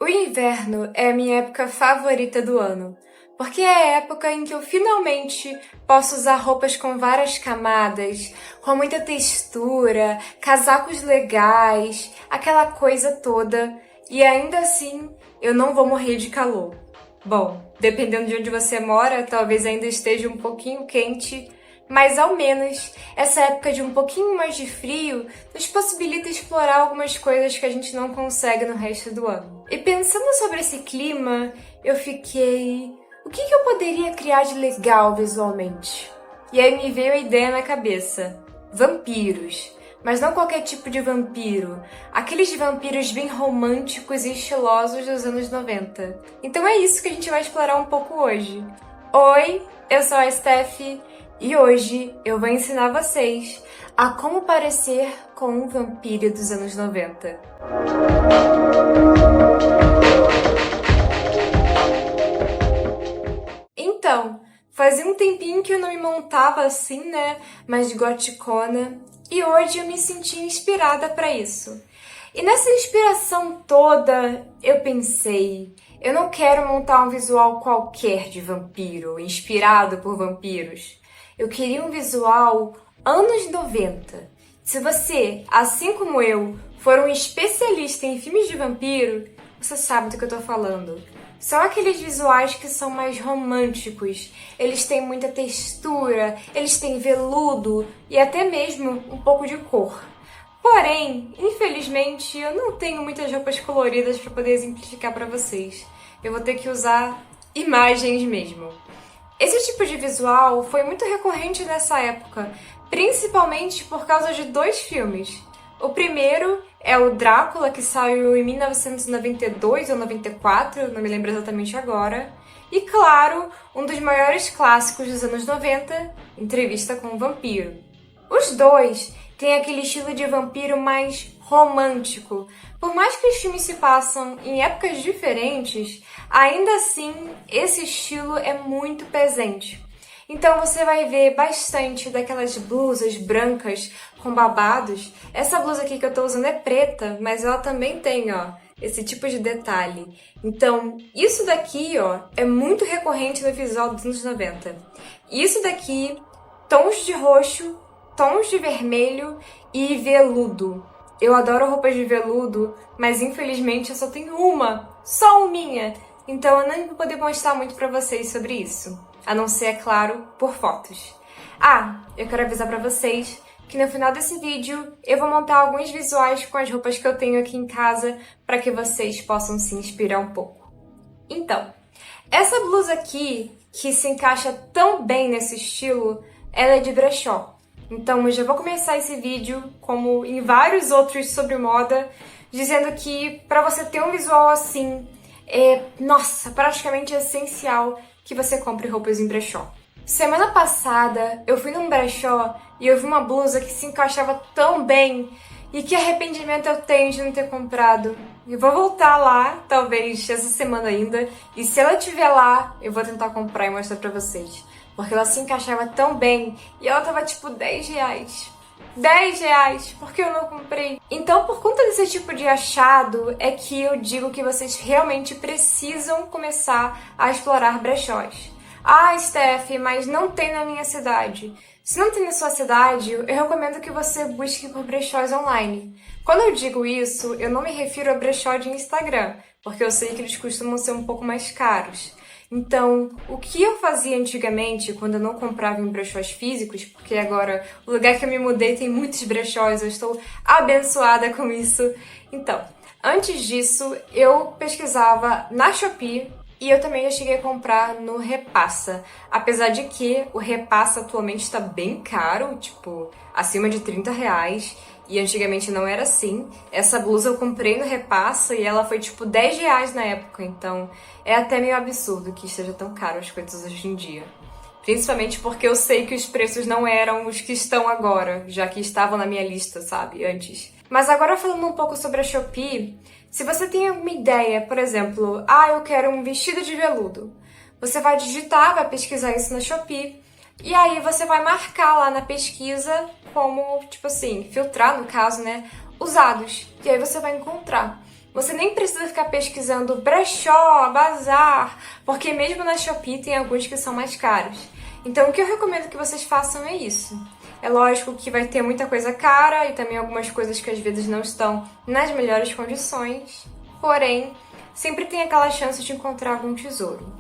O inverno é a minha época favorita do ano, porque é a época em que eu finalmente posso usar roupas com várias camadas, com muita textura, casacos legais, aquela coisa toda, e ainda assim eu não vou morrer de calor. Bom, dependendo de onde você mora, talvez ainda esteja um pouquinho quente, mas ao menos essa época de um pouquinho mais de frio nos possibilita explorar algumas coisas que a gente não consegue no resto do ano. E pensando sobre esse clima, eu fiquei... o que eu poderia criar de legal visualmente? E aí me veio a ideia na cabeça. Vampiros. Mas não qualquer tipo de vampiro. Aqueles vampiros bem românticos e estilosos dos anos 90. Então é isso que a gente vai explorar um pouco hoje. Oi, eu sou a Steph e hoje eu vou ensinar vocês a como parecer com um vampiro dos anos 90. Então, fazia um tempinho que eu não me montava assim, né, mais goticona, e hoje eu me senti inspirada para isso. E nessa inspiração toda, eu pensei, eu não quero montar um visual qualquer de vampiro, inspirado por vampiros. Eu queria um visual anos 90. Se você, assim como eu, for um especialista em filmes de vampiro, você sabe do que eu tô falando. São aqueles visuais que são mais românticos, eles têm muita textura, eles têm veludo e até mesmo um pouco de cor. Porém, infelizmente, eu não tenho muitas roupas coloridas para poder exemplificar para vocês. Eu vou ter que usar imagens mesmo. Esse tipo de visual foi muito recorrente nessa época, principalmente por causa de dois filmes. O primeiro é o Drácula, que saiu em 1992 ou 94, não me lembro exatamente agora. E, claro, um dos maiores clássicos dos anos 90, Entrevista com o Vampiro. Os dois têm aquele estilo de vampiro mais romântico. Por mais que os filmes se passam em épocas diferentes, ainda assim esse estilo é muito presente. Então você vai ver bastante daquelas blusas brancas com babados. Essa blusa aqui que eu tô usando é preta, mas ela também tem, ó, esse tipo de detalhe. Então, isso daqui, ó, é muito recorrente no visual dos anos 90. Isso daqui, tons de roxo, tons de vermelho e veludo. Eu adoro roupas de veludo, mas infelizmente eu só tenho uma, só uma. Então eu nem vou poder mostrar muito pra vocês sobre isso. A não ser, é claro, por fotos. Ah, eu quero avisar pra vocês que no final desse vídeo eu vou montar alguns visuais com as roupas que eu tenho aqui em casa para que vocês possam se inspirar um pouco. Então, essa blusa aqui, que se encaixa tão bem nesse estilo, ela é de brechó. Então eu já vou começar esse vídeo, como em vários outros sobre moda, dizendo que para você ter um visual assim, nossa, praticamente essencial que você compre roupas em brechó. Semana passada, eu fui num brechó e eu vi uma blusa que se encaixava tão bem e que arrependimento eu tenho de não ter comprado. Eu vou voltar lá, talvez essa semana ainda, e se ela estiver lá, eu vou tentar comprar e mostrar pra vocês. Porque ela se encaixava tão bem e ela tava tipo 10 reais. 10 reais, porque eu não comprei. Então, por conta desse tipo de achado, é que eu digo que vocês realmente precisam começar a explorar brechós. Ah, Steph, mas não tem na minha cidade. Se não tem na sua cidade, eu recomendo que você busque por brechós online. Quando eu digo isso, eu não me refiro a brechó de Instagram, porque eu sei que eles costumam ser um pouco mais caros. Então, o que eu fazia antigamente, quando eu não comprava em brechós físicos, porque agora o lugar que eu me mudei tem muitos brechós, eu estou abençoada com isso. Então, antes disso, eu pesquisava na Shopee e eu também já cheguei a comprar no Repassa. Apesar de que o Repassa atualmente está bem caro, tipo, acima de 30 reais. E antigamente não era assim. Essa blusa eu comprei no Repassa e ela foi tipo 10 reais na época. Então é até meio absurdo que esteja tão caro as coisas hoje em dia. Principalmente porque eu sei que os preços não eram os que estão agora, já que estavam na minha lista, sabe, antes. Mas agora falando um pouco sobre a Shopee, se você tem alguma ideia, por exemplo, eu quero um vestido de veludo. Você vai digitar, vai pesquisar isso na Shopee. E aí você vai marcar lá na pesquisa como, tipo assim, filtrar, no caso, né, usados. E aí você vai encontrar. Você nem precisa ficar pesquisando brechó, bazar, porque mesmo na Shopee tem alguns que são mais caros. Então o que eu recomendo que vocês façam é isso. É lógico que vai ter muita coisa cara e também algumas coisas que às vezes não estão nas melhores condições, porém, sempre tem aquela chance de encontrar algum tesouro.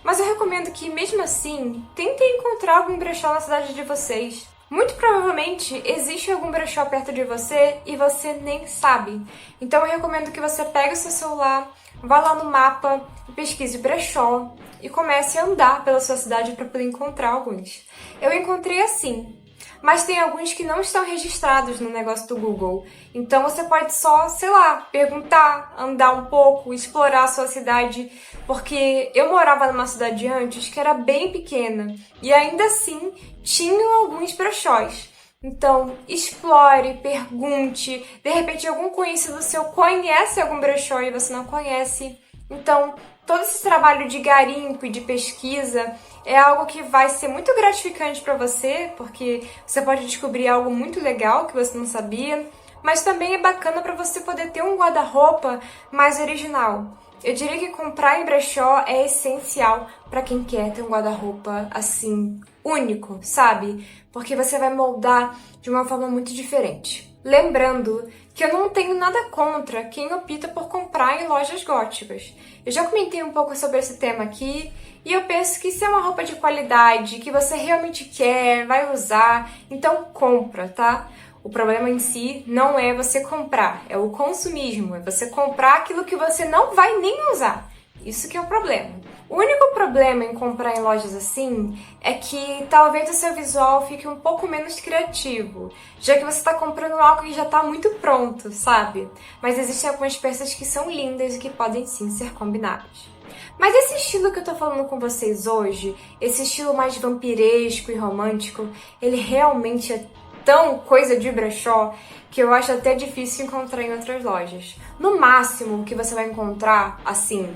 Mas eu recomendo que, mesmo assim, tentem encontrar algum brechó na cidade de vocês. Muito provavelmente existe algum brechó perto de você e você nem sabe. Então eu recomendo que você pegue o seu celular, vá lá no mapa, pesquise brechó e comece a andar pela sua cidade para poder encontrar alguns. Eu encontrei assim. Mas tem alguns que não estão registrados no negócio do Google. Então você pode só, sei lá, perguntar, andar um pouco, explorar a sua cidade. Porque eu morava numa cidade antes que era bem pequena. E ainda assim, tinham alguns brechós. Então, explore, pergunte. De repente, algum conhecido seu conhece algum brechó e você não conhece. Então, todo esse trabalho de garimpo e de pesquisa é algo que vai ser muito gratificante para você, porque você pode descobrir algo muito legal que você não sabia, mas também é bacana para você poder ter um guarda-roupa mais original. Eu diria que comprar em brechó é essencial para quem quer ter um guarda-roupa assim, único, sabe? Porque você vai moldar de uma forma muito diferente. Lembrando que eu não tenho nada contra quem opta por comprar em lojas góticas. Eu já comentei um pouco sobre esse tema aqui e eu penso que se é uma roupa de qualidade, que você realmente quer, vai usar, então compra, tá? O problema em si não é você comprar, é o consumismo, é você comprar aquilo que você não vai nem usar. Isso que é o problema. O único problema em comprar em lojas assim é que talvez o seu visual fique um pouco menos criativo, já que você está comprando algo que já está muito pronto, sabe? Mas existem algumas peças que são lindas e que podem sim ser combinadas. Mas esse estilo que eu tô falando com vocês hoje, esse estilo mais vampiresco e romântico, ele realmente é tão coisa de brechó que eu acho até difícil encontrar em outras lojas. No máximo, o que você vai encontrar, assim,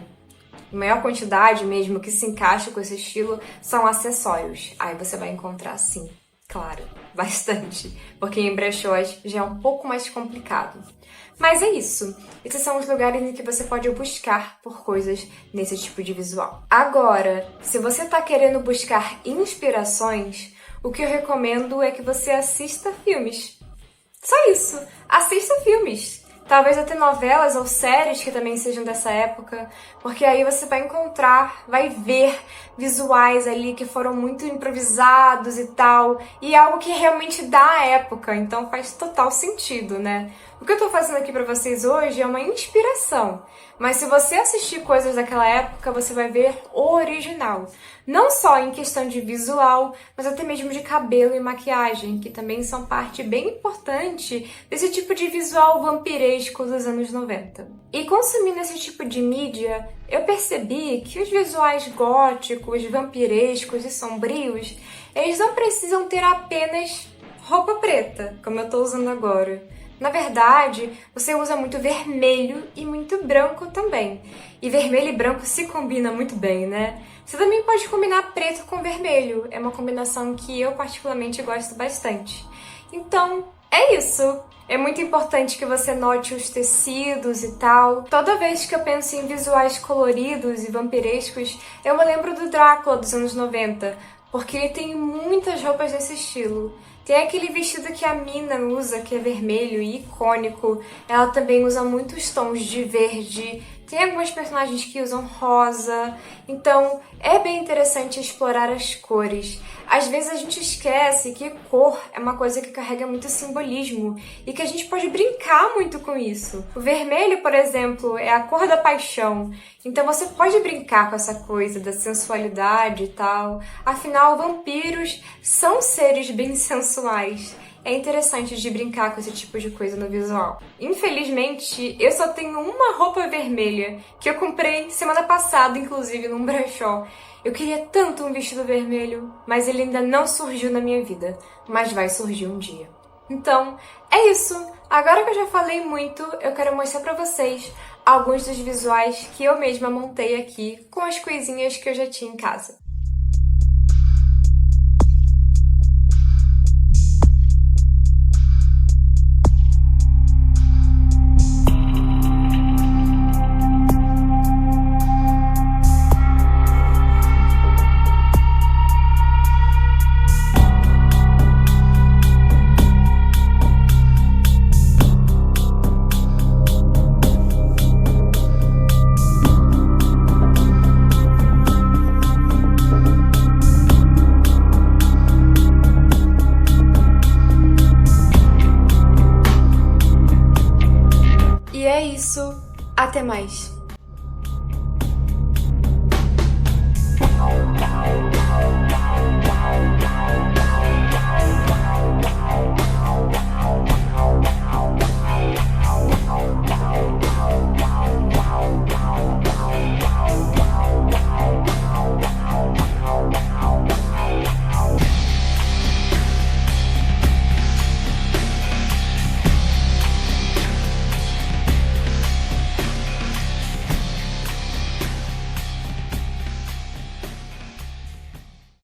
em maior quantidade mesmo, que se encaixa com esse estilo, são acessórios. Aí você vai encontrar, sim, claro, bastante, porque em brechós já é um pouco mais complicado. Mas é isso. Esses são os lugares em que você pode buscar por coisas nesse tipo de visual. Agora, se você está querendo buscar inspirações, o que eu recomendo é que você assista filmes. Só isso. Assista filmes. Talvez até novelas ou séries que também sejam dessa época, porque aí você vai encontrar, vai ver visuais ali que foram muito improvisados e tal, e é algo que realmente dá a época, então faz total sentido, né? O que eu tô fazendo aqui pra vocês hoje é uma inspiração, mas se você assistir coisas daquela época, você vai ver o original. Não só em questão de visual, mas até mesmo de cabelo e maquiagem, que também são parte bem importante desse tipo de visual vampiresco dos anos 90. E consumindo esse tipo de mídia, eu percebi que os visuais góticos, vampirescos e sombrios, eles não precisam ter apenas roupa preta, como eu tô usando agora. Na verdade, você usa muito vermelho e muito branco também. E vermelho e branco se combinam muito bem, né? Você também pode combinar preto com vermelho. É uma combinação que eu particularmente gosto bastante. Então, é isso. É muito importante que você note os tecidos e tal. Toda vez que eu penso em visuais coloridos e vampirescos, eu me lembro do Drácula dos anos 90, porque ele tem muitas roupas desse estilo. Tem aquele vestido que a Mina usa, que é vermelho e icônico. Ela também usa muitos tons de verde. Tem algumas personagens que usam rosa. Então, é bem interessante explorar as cores. Às vezes a gente esquece que cor é uma coisa que carrega muito simbolismo e que a gente pode brincar muito com isso. O vermelho, por exemplo, é a cor da paixão. Então você pode brincar com essa coisa da sensualidade e tal. Afinal, vampiros são seres bem sensuais. É interessante de brincar com esse tipo de coisa no visual. Infelizmente, eu só tenho uma roupa vermelha, que eu comprei semana passada, inclusive, num brechó. Eu queria tanto um vestido vermelho, mas ele ainda não surgiu na minha vida. Mas vai surgir um dia. Então, é isso. Agora que eu já falei muito, eu quero mostrar pra vocês alguns dos visuais que eu mesma montei aqui com as coisinhas que eu já tinha em casa. mais!